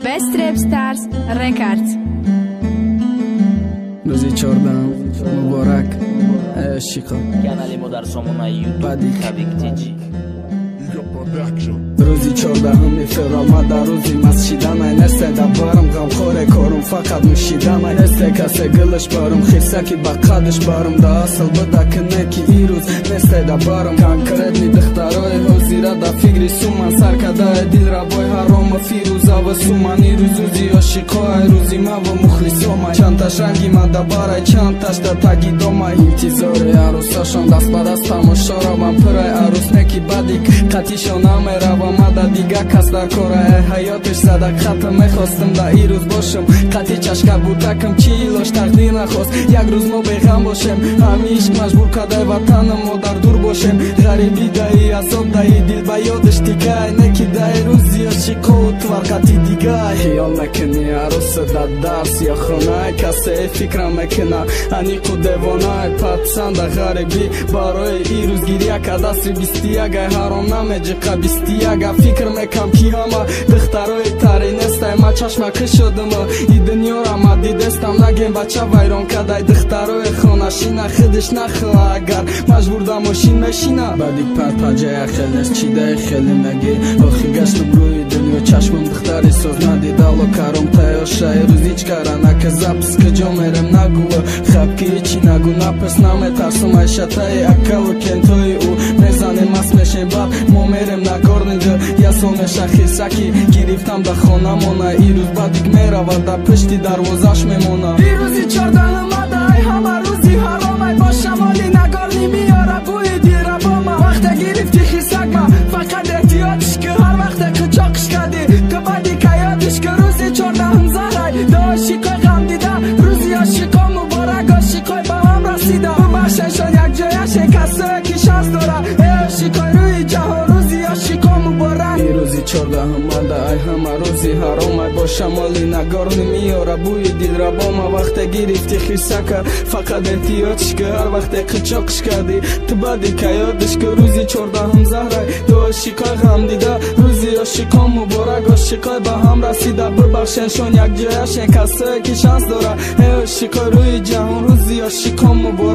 Best Rap Stars Records. روزی 14 مبارک عشقا Canale Modarsomo YouTube Kabik روزی 14 فевرال در روزی مسجدم نسته دبارم غم خوره کارم فقط نوشیدم نسته کسی گلش بارم خیسکی با قدش بارم دا اصل بدا کنه که ای روز نسته دبارم کنکرت می دخترای حوزیره دا فکری سومن سرکده دیل را بای حرام فیروزه و سومن ای روزی عاشقای روزی ما و مخلصومه چند تاش رنگی من دباره چند تاش دا تگی دومه انتظار عروساشان دست با دست تماشا را من پرای عروس نکی بدیک قطیشان نمیره و مده دیگه کس در کاره حیاتش صدق خطم میخواستم دا ای روز باشم قطی چشکه بودکم چی ایلاش تقدیر نخواست یک روز ما بیغم باشم همیش مجبور کده وطنم ما در دور باشم غریبی دایی عذاب دایی دل با یادش دیگه نکی دایی روزی عاشقا و تو قطی دیگه خیال نکنی عروس در درس یا خونه کسی فکرم میکنه انیقو دیوانه پتسند غریبی برای ای روز گیریه که دستی بیستی اگه حرام نمیجه قبیستی اگه فکر میکم کی همه دخترای تری نسته ما چشمک شدم ای دنیا را ما دیدستم نگیم بچه ویران کده دخترای خانشینه خودش نخواه اگر مجبور دا ماشین میشینه بعدی پرتاجه خیلیش چیده خیلی نگی آخی گشتم روی دنیا چشمم دختری سوز ندیده لو کرم تایاشه روز هیچ کاره نکه زبس که جا میرم نگو خب که هیچی نگو نپس نمیترسم ایشتای اکل و کنتوی او میزنه مست میشه بعد ما میرم نگارنجا یا سونش خیسکی گرفتم در خانه مونه ای روز بعدیک میره و در پشتی دروازش میمونه ای روزی 14 مده ای همه روزی حرامه با شمالی نگارنی میاره بوی دیره با ما وقت گرفتی خیسک ما فقط احتیاطش که هر وقت که چاقش کردی که بعدی که یادش که روزی 14 زهره دا عاشقای غم دیده روزی عاشقا مبارک عاشقای با هم رسیده ببخشنشان یک جایش کسایی که شانس داره ای عاشقای روی جهان روزی عاشقا مبارک ای روزی 14 مده ای همه روزی حرامه با شمالی نگارنی میاره بوی دل را با ما وقت گرفتی خیسک فقط احتیاطش که هر وقت قچاقش کردی تو بعدی که یادش که روزی 14 زهره دو عاشقای غم دیده روزی عاشقا مبارک عاشقای با هم رسیده ببخشنشان یک جایش کسایی که شانس داره ای عاشقای روی جهان روزی عاشقا مبارک